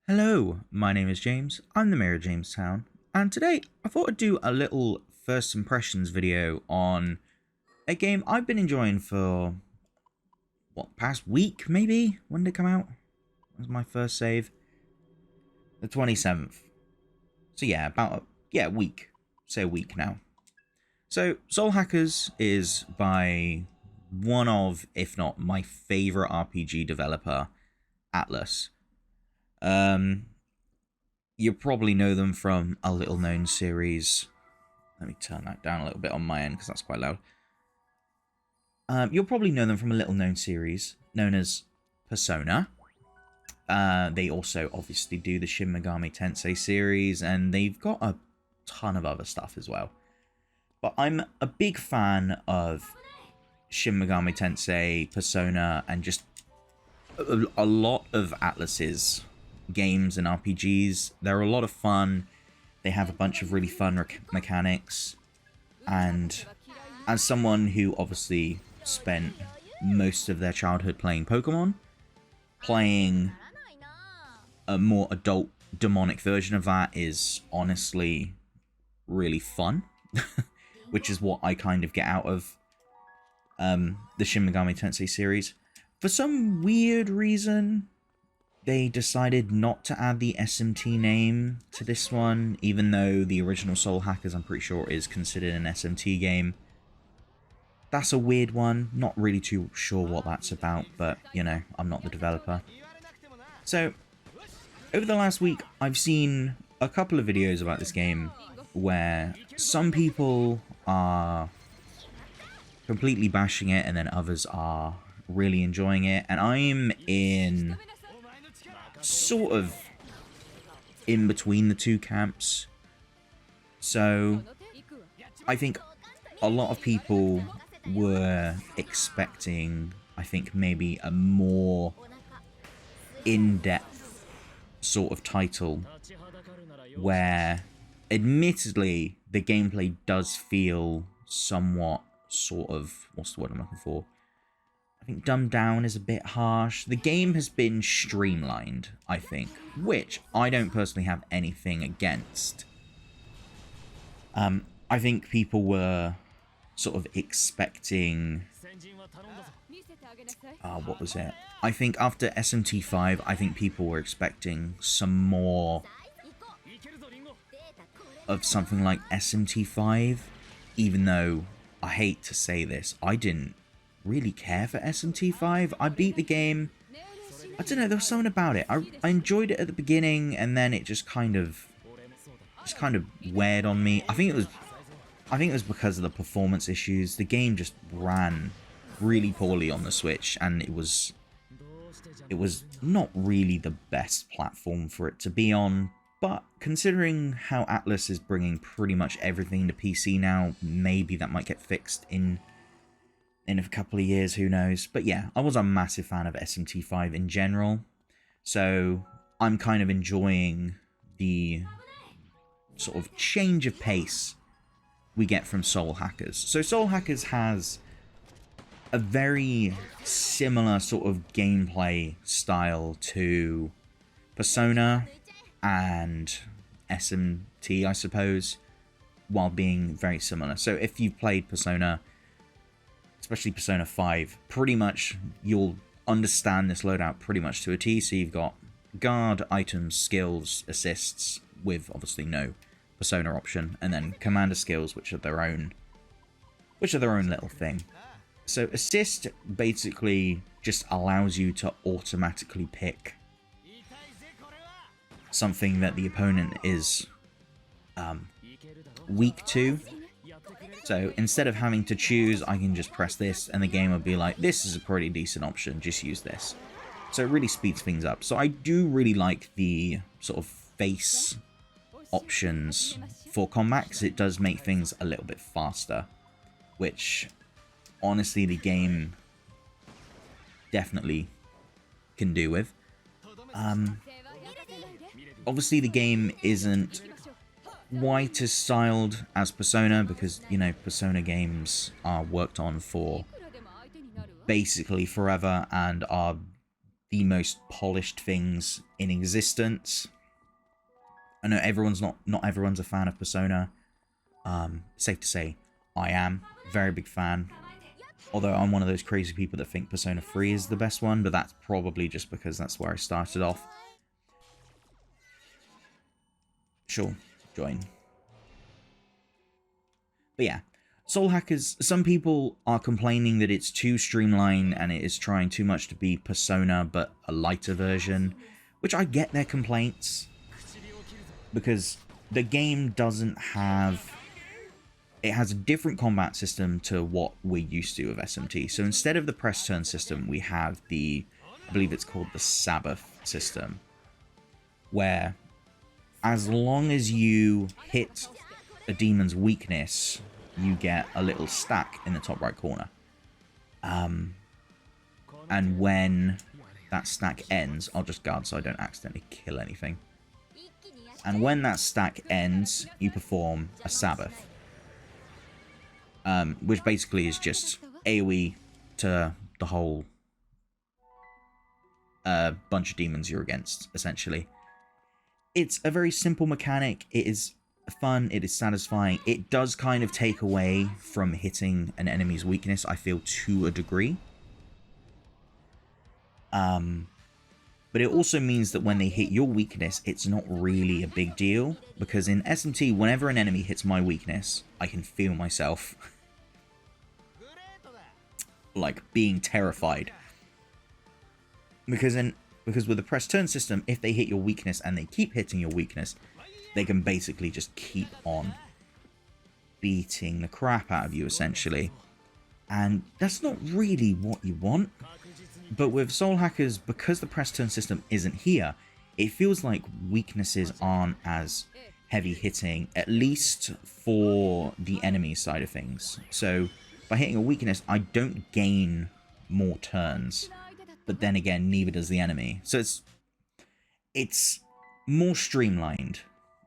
Hello, my name is James, I'm the Mayor of Jamestown, and today I thought I'd do a little first impressions video on a game I've been enjoying for, past week maybe? When did it come out? That was my first save. The 27th. So yeah, a week. Say a week now. So, Soul Hackers is by one of, if not my favourite RPG developer, Atlus. You probably know them from a little known series. Let me turn that down a little bit on my end because that's quite loud. You'll probably know them from a little known series known as Persona. They also obviously do the Shin Megami Tensei series, and they've got a ton of other stuff as well. But I'm a big fan of Shin Megami Tensei, Persona, and just a lot of Atlus's games and RPGs. They're a lot of fun. They have a bunch of really fun mechanics, and as someone who obviously spent most of their childhood playing Pokemon, playing a more adult demonic version of that is honestly really fun, which is what I kind of get out of the Shin Megami Tensei series. For some weird reason, they decided not to add the SMT name to this one, even though the original Soul Hackers, I'm pretty sure, is considered an SMT game. That's a weird one. Not really too sure what that's about, but, you know, I'm not the developer. So, over the last week, I've seen a couple of videos about this game where some people are completely bashing it and then others are really enjoying it, and I'm in sort of in between the two camps. So I think a lot of people were expecting, I think, maybe a more in-depth sort of title where admittedly the gameplay does feel somewhat sort of, what's the word I'm looking for? I think dumbed down is a bit harsh. The game has been streamlined, I think, which I don't personally have anything against. I think people were sort of expecting... what was it? I think after SMT5, I think people were expecting some more of something like SMT5, even though, I hate to say this, I didn't really care for SMT5. I beat the game. I don't know, there was something about it. I enjoyed it at the beginning, and then it just kind of weared on me. I think it was because of the performance issues. The game just ran really poorly on the Switch, and it was not really the best platform for it to be on. But considering how Atlus is bringing pretty much everything to PC now, maybe that might get fixed in a couple of years, who knows. But yeah, I was a massive fan of SMT5 in general, so I'm kind of enjoying the sort of change of pace we get from Soul Hackers. So Soul Hackers has a very similar sort of gameplay style to Persona and SMT, I suppose, while being very similar. So if you've played Persona, especially Persona 5, pretty much you'll understand this loadout pretty much to a T. So you've got guard, items, skills, assists, with obviously no Persona option, and then commander skills, which are their own little thing. So assist basically just allows you to automatically pick something that the opponent is weak to. So instead of having to choose, I can just press this and the game will be like, this is a pretty decent option, just use this. So it really speeds things up. So I do really like the sort of face options for combat, because it does make things a little bit faster, which honestly the game definitely can do with. Obviously the game isn't quite as styled as Persona, because, you know, Persona games are worked on for basically forever and are the most polished things in existence. I know not everyone's a fan of Persona. Safe to say, I am. Very big fan. Although I'm one of those crazy people that think Persona 3 is the best one, but that's probably just because that's where I started off. Sure, join. But yeah, Soul Hackers, some people are complaining that it's too streamlined and it is trying too much to be Persona, but a lighter version, which I get their complaints, because the game doesn't have... It has a different combat system to what we're used to of SMT. So instead of the press turn system, we have the, I believe it's called the Sabbath system, where as long as you hit a demon's weakness, you get a little stack in the top right corner. And when that stack ends, I'll just guard so I don't accidentally kill anything. And when that stack ends, you perform a Sabbath. Which basically is just AoE to the whole bunch of demons you're against, essentially. It's a very simple mechanic. It is fun. It is satisfying. It does kind of take away from hitting an enemy's weakness, I feel, to a degree. But it also means that when they hit your weakness, it's not really a big deal. Because in SMT, whenever an enemy hits my weakness, I can feel myself like being terrified. Because with the press turn system, if they hit your weakness and they keep hitting your weakness, they can basically just keep on beating the crap out of you, essentially. And that's not really what you want. But with Soul Hackers, because the press turn system isn't here, it feels like weaknesses aren't as heavy hitting, at least for the enemy side of things. So by hitting a weakness, I don't gain more turns, but then again, neither does the enemy. So it's more streamlined,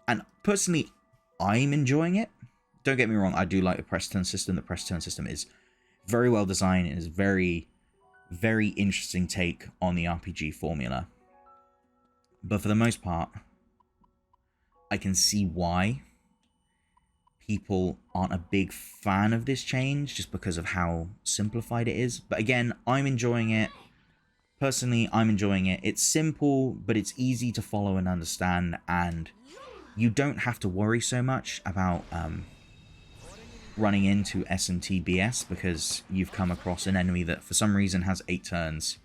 and personally, I'm enjoying it. Don't get me wrong, I do like the press turn system. The press turn system is very well designed. It is very, very interesting take on the RPG formula. But for the most part, I can see why people aren't a big fan of this change, just because of how simplified it is. But again, I'm enjoying it. Personally, I'm enjoying it. It's simple, but it's easy to follow and understand, and you don't have to worry so much about running into SMT BS, because you've come across an enemy that for some reason has 8 turns,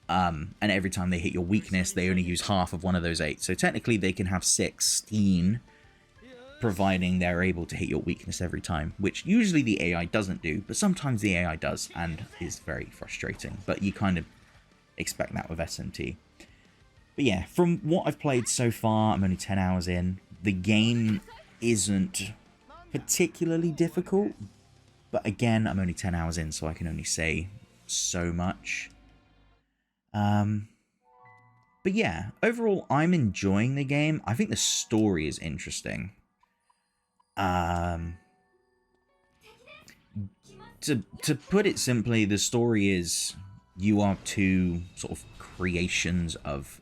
and every time they hit your weakness, they only use half of one of those 8. So technically they can have 16, providing they're able to hit your weakness every time, which usually the AI doesn't do, but sometimes the AI does, and is very frustrating. But you kind of expect that with SMT. But yeah, from what I've played so far, I'm only 10 hours in. The game isn't particularly difficult, but again, I'm only 10 hours in, so I can only say so much. But yeah, overall, I'm enjoying the game. I think the story is interesting. To put it simply, the story is you are two sort of creations of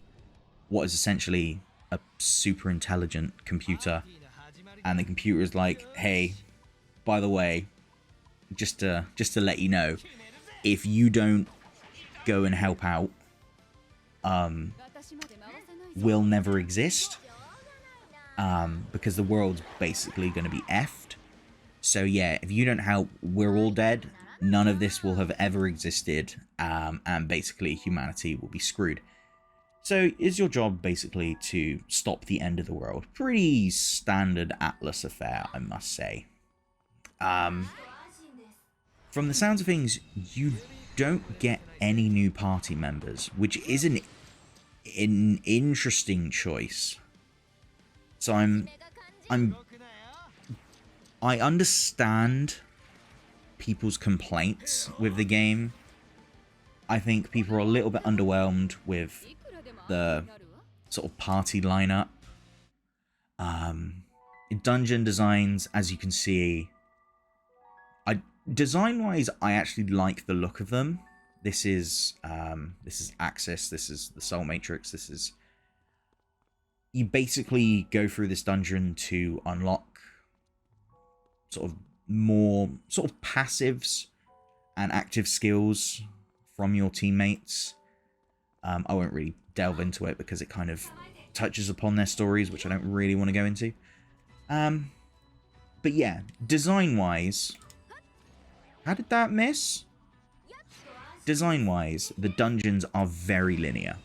what is essentially a super intelligent computer, and the computer is like, hey, by the way, just to let you know, if you don't go and help out, we'll never exist, because the world's basically going to be effed. So yeah, if you don't help, we're all dead. None of this will have ever existed, and basically humanity will be screwed. So it's your job basically to stop the end of the world. Pretty standard Atlus affair, I must say. From the sounds of things, you don't get any new party members, which is an interesting choice. So I understand people's complaints with the game. I think people are a little bit underwhelmed with the sort of party lineup. Dungeon designs, as you can see, design-wise, I actually like the look of them. This is Axis. This is the Soul Matrix. This is, you basically go through this dungeon to unlock sort of more sort of passives and active skills from your teammates. I won't really delve into it because it kind of touches upon their stories, which I don't really want to go into. But yeah, design-wise, how did that miss? Design-wise, the dungeons are very linear,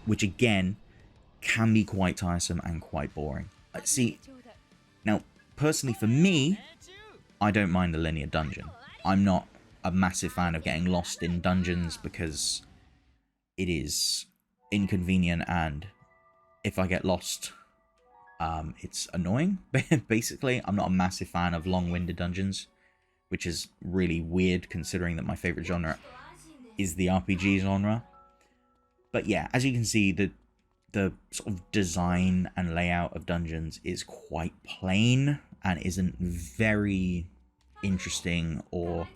which again can be quite tiresome and quite boring. See, now personally for me, I don't mind a linear dungeon. I'm not a massive fan of getting lost in dungeons because it is inconvenient, and if I get lost, it's annoying. Basically, I'm not a massive fan of long-winded dungeons, which is really weird considering that my favorite genre is the RPG genre. But yeah, as you can see, the sort of design and layout of dungeons is quite plain and isn't very interesting or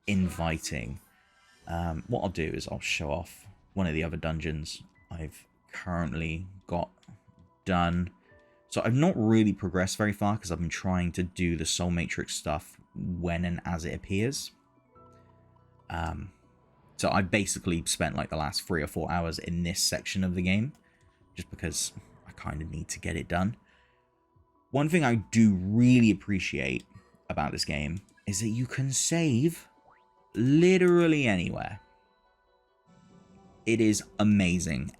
inviting. What I'll do is I'll show off one of the other dungeons I've currently got done. So I've not really progressed very far because I've been trying to do the Soul Matrix stuff when and as it appears. So I basically spent like the last 3 or 4 hours in this section of the game, just because I kind of need to get it done. One thing I do really appreciate about this game is that you can save literally anywhere. It is amazing.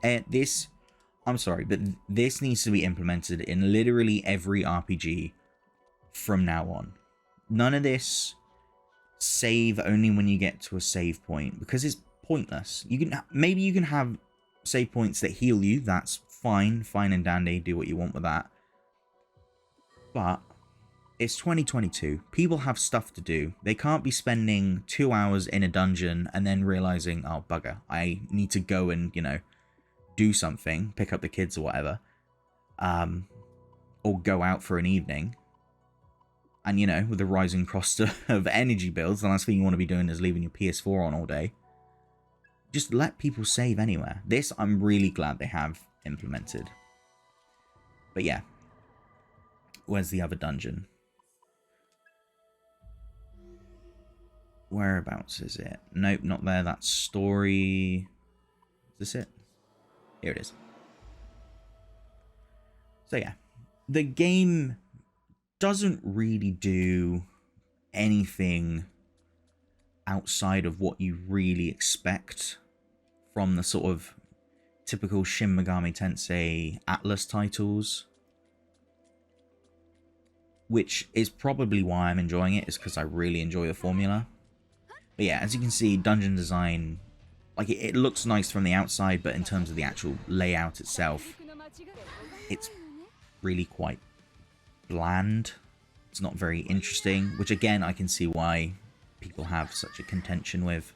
I'm sorry, but this needs to be implemented in literally every RPG from now on. None of this save only when you get to a save point, because it's pointless. Maybe you can have save points that heal you. That's fine and dandy. Do what you want with that. But it's 2022. People have stuff to do. They can't be spending 2 hours in a dungeon and then realizing, oh bugger, I need to go and, do something, pick up the kids or whatever, or go out for an evening. And, with the rising cost of energy bills, the last thing you want to be doing is leaving your PS4 on all day. Just let people save anywhere. This, I'm really glad they have implemented. But yeah. Where's the other dungeon? Whereabouts is it? Nope, not there. That's story. Is this it? Here it is. So yeah. The game doesn't really do anything outside of what you really expect from the sort of typical Shin Megami Tensei Atlus titles, which is probably why I'm enjoying it, is because I really enjoy the formula. But yeah, as you can see, dungeon design, like it looks nice from the outside, but in terms of the actual layout itself, it's really quite bland. It's not very interesting, which again, I can see why people have such a contention with,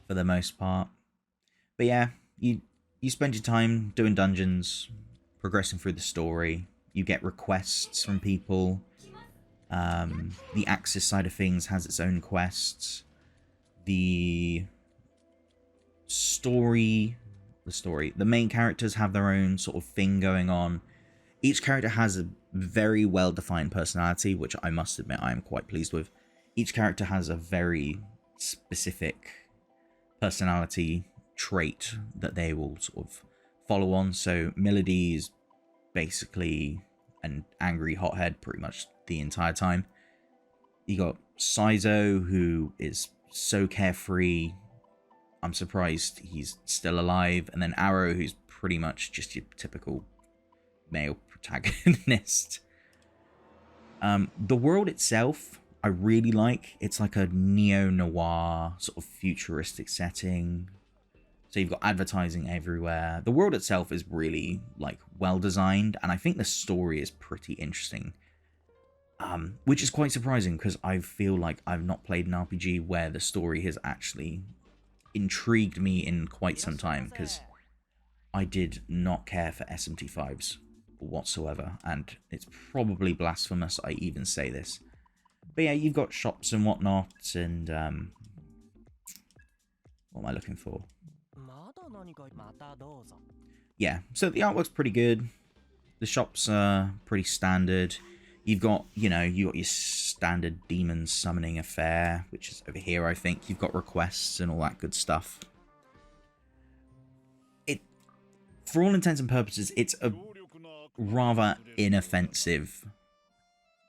for the most part. But yeah, you spend your time doing dungeons, progressing through the story. You get requests from people. The Axis side of things has its own quests. The main characters have their own sort of thing going on. Each character has a very well-defined personality, which I must admit I am quite pleased with. Each character has a very specific personality trait that they will sort of follow on. So Melody is basically an angry hothead pretty much the entire time. You got Saizo, who is so carefree, I'm surprised he's still alive. And then Arrow, who's pretty much just your typical male protagonist. The world itself, I really like. It's like a neo-noir sort of futuristic setting. So you've got advertising everywhere. The world itself is really like well designed, and I think the story is pretty interesting. Which is quite surprising because I feel like I've not played an RPG where the story has actually intrigued me in quite some time, because I did not care for SMT5s whatsoever, and it's probably blasphemous I even say this. But yeah, you've got shops and whatnot, and what am I looking for? Yeah, so the artwork's pretty good. The shops are pretty standard. You've got, you got your standard demon summoning affair, which is over here, I think. You've got requests and all that good stuff. For all intents and purposes, it's a rather inoffensive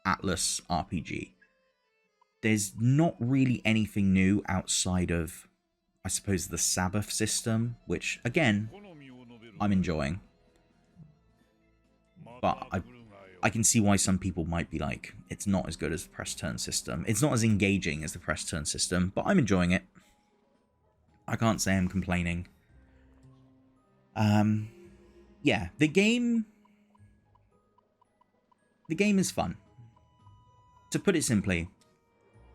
Atlus RPG. There's not really anything new outside of, I suppose, the Sabbath system, which, again, I'm enjoying. But I can see why some people might be like, it's not as good as the press turn system. It's not as engaging as the press turn system, but I'm enjoying it. I can't say I'm complaining. Yeah, the game is fun. To put it simply,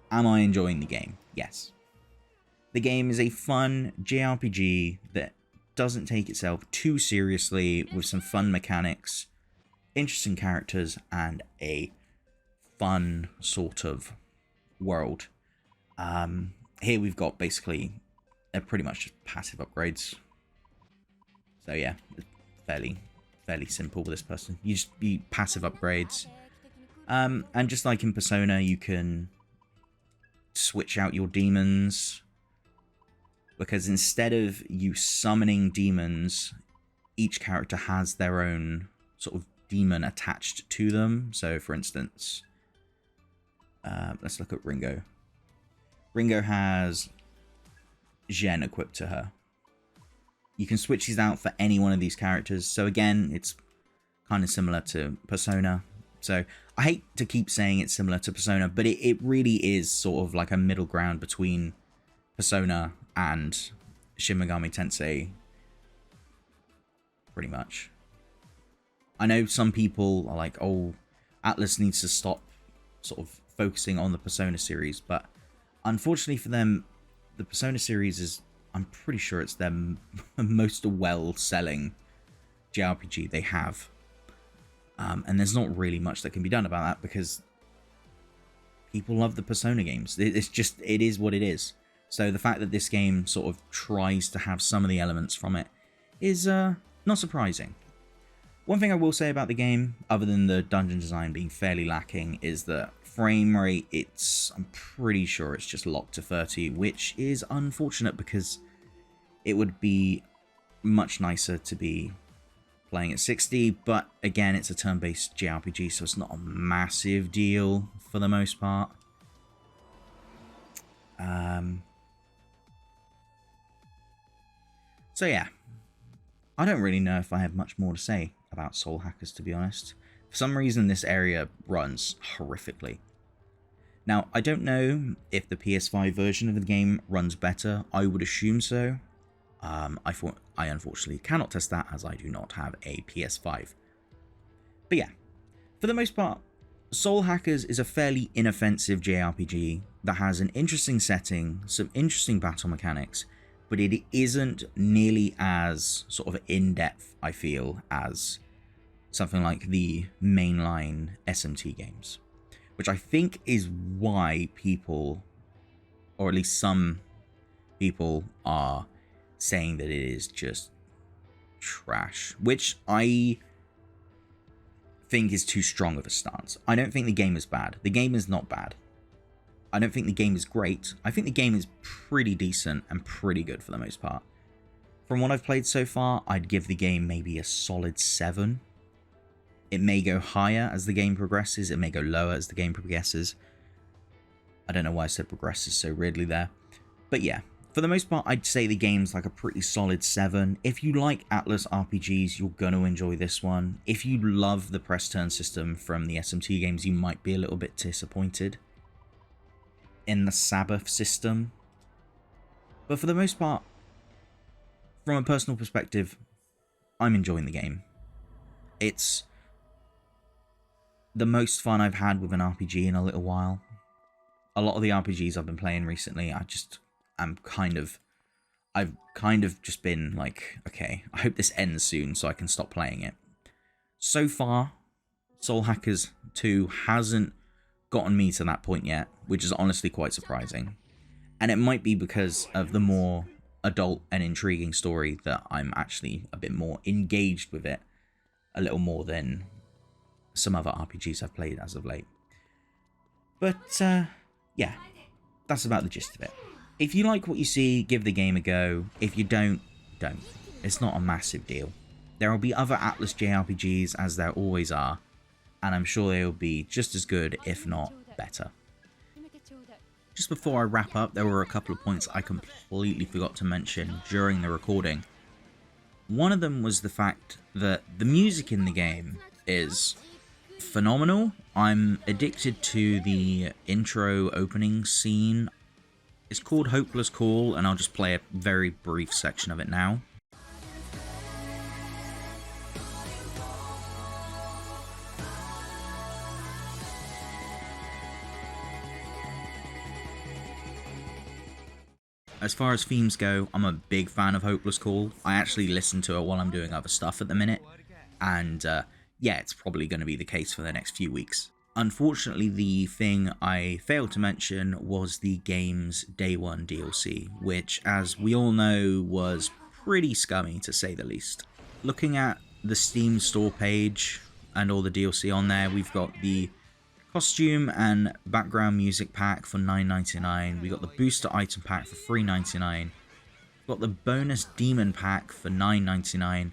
am I enjoying the game? Yes. The game is a fun JRPG that doesn't take itself too seriously, with some fun mechanics, interesting characters, and a fun sort of world. Here we've got basically pretty much just passive upgrades. So yeah, fairly simple with this person. You just passive upgrades. And just like in Persona, you can switch out your demons, because instead of you summoning demons, each character has their own sort of demon attached to them. So for instance, let's look at Ringo. Ringo has Gen equipped to her. You can switch these out for any one of these characters. So again, it's kind of similar to Persona. So I hate to keep saying it's similar to Persona, but it really is sort of like a middle ground between Persona and Shin Megami Tensei, pretty much. I know some people are like, oh, Atlus needs to stop sort of focusing on the Persona series, but unfortunately for them, the Persona series is, I'm pretty sure it's their most well-selling JRPG they have. And there's not really much that can be done about that, because people love the Persona games. It is what it is. So the fact that this game sort of tries to have some of the elements from it is not surprising. One thing I will say about the game, other than the dungeon design being fairly lacking, is that frame rate, I'm pretty sure it's just locked to 30, which is unfortunate, because it would be much nicer to be playing at 60, but again, it's a turn-based JRPG, so it's not a massive deal for the most part. So yeah, I don't really know if I have much more to say about Soul Hackers, to be honest. For some reason, this area runs horrifically. Now, I don't know if the PS5 version of the game runs better. I would assume so. I unfortunately cannot test that, as I do not have a PS5. But yeah, for the most part, Soul Hackers is a fairly inoffensive JRPG that has an interesting setting, some interesting battle mechanics, but it isn't nearly as sort of in-depth, I feel, as something like the mainline SMT games. Which I think is why people, or at least some people, are saying that it is just trash. Which I think is too strong of a stance. I don't think the game is bad. The game is not bad. I don't think the game is great. I think the game is pretty decent and pretty good for the most part. From what I've played so far, I'd give the game maybe a solid 7. It may go higher as the game progresses. It may go lower as the game progresses. I don't know why I said progresses so weirdly there. But yeah, for the most part, I'd say the game's like a pretty solid 7. If you like Atlus RPGs, you're going to enjoy this one. If you love the press turn system from the SMT games, you might be a little bit disappointed in the Sabbath system. But for the most part, from a personal perspective, I'm enjoying the game. It's the most fun I've had with an RPG in a little while. A lot of the RPGs I've been playing recently, I've kind of just been like, okay, I hope this ends soon so I can stop playing it. So far, Soul Hackers 2 hasn't gotten me to that point yet, which is honestly quite surprising. And it might be because of the more adult and intriguing story that I'm actually a bit more engaged with it, a little more than some other RPGs I've played as of late. But yeah, that's about the gist of it. If you like what you see, give the game a go. If you don't. It's not a massive deal. There will be other Atlus JRPGs, as there always are, and I'm sure they will be just as good, if not better. Just before I wrap up, there were a couple of points I completely forgot to mention during the recording. One of them was the fact that the music in the game is phenomenal. I'm addicted to the intro opening scene. It's called Hopeless Call, and I'll just play a very brief section of it now. As far as themes go, I'm a big fan of Hopeless Call. I actually listen to it while I'm doing other stuff at the minute, and yeah, it's probably going to be the case for the next few weeks. Unfortunately, the thing I failed to mention was the game's Day 1 DLC, which, as we all know, was pretty scummy to say the least. Looking at the Steam store page and all the DLC on there, we've got the costume and background music pack for $9.99. We got the booster item pack for $3.99. We've got the bonus demon pack for $9.99.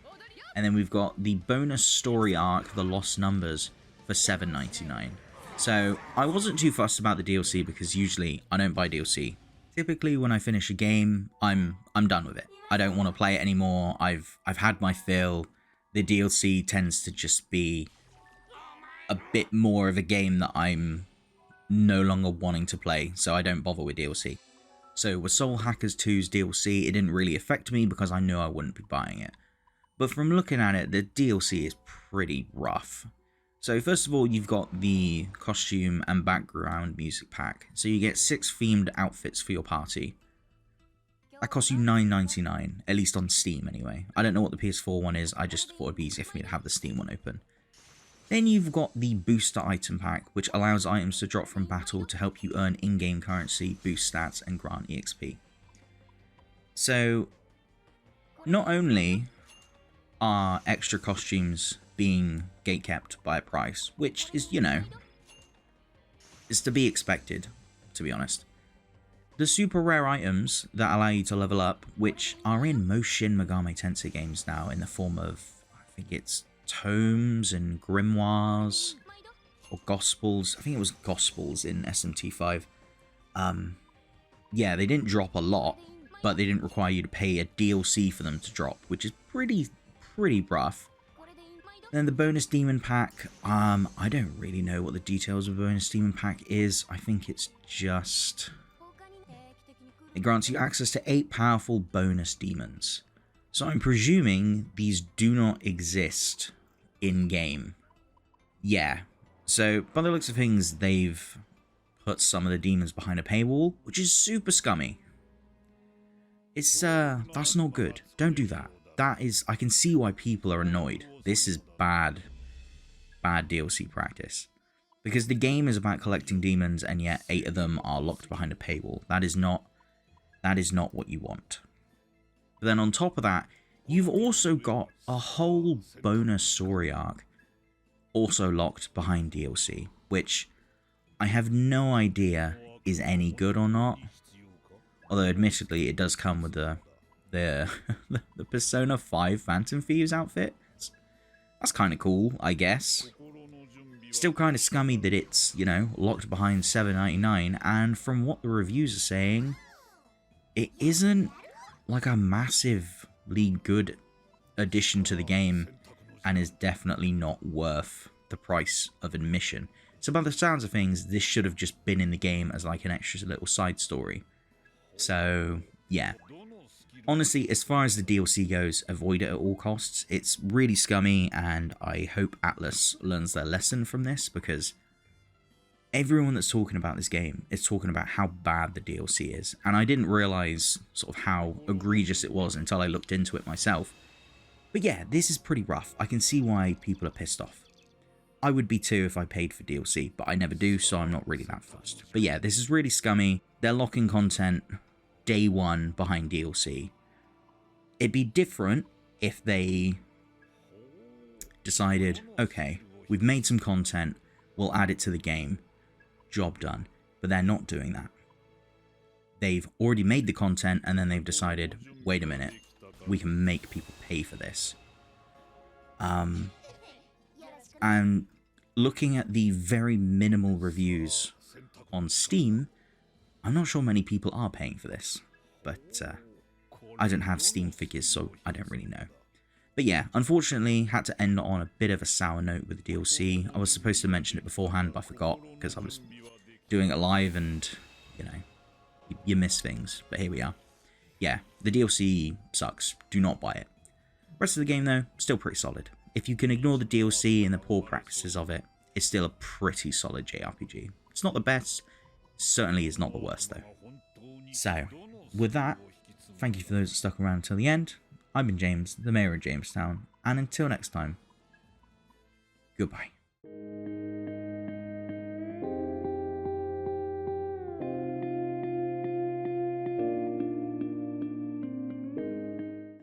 And then we've got the bonus story arc, The Lost Numbers, for $7.99. So I wasn't too fussed about the DLC because usually I don't buy DLC. Typically when I finish a game, I'm done with it. I don't want to play it anymore. I've had my fill. The DLC tends to just be a bit more of a game that I'm no longer wanting to play, so I don't bother with DLC. So with Soul Hackers 2's DLC, it didn't really affect me because I knew I wouldn't be buying it. But from looking at it, the DLC is pretty rough. So first of all, you've got the costume and background music pack. So you get 6 themed outfits for your party. That costs you $9.99, at least on Steam anyway. I don't know what the PS4 one is, I just thought it'd be easier for me to have the Steam one open. Then you've got the booster item pack, which allows items to drop from battle to help you earn in-game currency, boost stats, and grant EXP. So, not only are extra costumes being gatekept by a price, which is, you know, is to be expected, to be honest. The super rare items that allow you to level up, which are in most Shin Megami Tensei games now in the form of, I think it's tomes and grimoires or gospels. I think it was gospels in SMT5. Yeah, they didn't drop a lot, but they didn't require you to pay a DLC for them to drop, which is pretty rough. Then the bonus demon pack, I don't really know what the details of the bonus demon pack is. I think it's just, it grants you access to 8 powerful bonus demons. So I'm presuming these do not exist in-game. Yeah, so by the looks of things, they've put some of the demons behind a paywall, which is super scummy. It's, that's not good. Don't do that. That is, I can see why people are annoyed. This is bad DLC practice. Because the game is about collecting demons, and yet 8 of them are locked behind a paywall. That is not what you want. But then on top of that, you've also got a whole bonus story arc also locked behind DLC, which I have no idea is any good or not. Although admittedly, it does come with the Persona 5 Phantom Thieves outfit. That's kind of cool, I guess. Still kind of scummy that it's, you know, locked behind $7.99, and from what the reviews are saying, it isn't like a massively good addition to the game, and is definitely not worth the price of admission. So by the sounds of things, this should have just been in the game as like an extra little side story. So, yeah. Honestly, as far as the DLC goes, avoid it at all costs. It's really scummy, and I hope Atlus learns their lesson from this, because everyone that's talking about this game is talking about how bad the DLC is. And I didn't realise sort of how egregious it was until I looked into it myself. But yeah, this is pretty rough. I can see why people are pissed off. I would be too if I paid for DLC, but I never do, so I'm not really that fussed. But yeah, this is really scummy. They're locking content day one behind DLC. It'd be different if they decided, okay, we've made some content, we'll add it to the game, job done. But they're not doing that. They've already made the content, and then they've decided, wait a minute, we can make people pay for this. And looking at the very minimal reviews on Steam, I'm not sure many people are paying for this. But I don't have Steam figures, so I don't really know. But yeah, unfortunately, had to end on a bit of a sour note with the DLC. I was supposed to mention it beforehand, but I forgot, because I was doing it live, and, you know, you miss things. But here we are. Yeah, the DLC sucks. Do not buy it. Rest of the game, though, still pretty solid. If you can ignore the DLC and the poor practices of it, it's still a pretty solid JRPG. It's not the best, certainly is not the worst, though. So, with that, thank you for those that stuck around until the end. I've been James, the Mayor of Jamestown, and until next time, goodbye.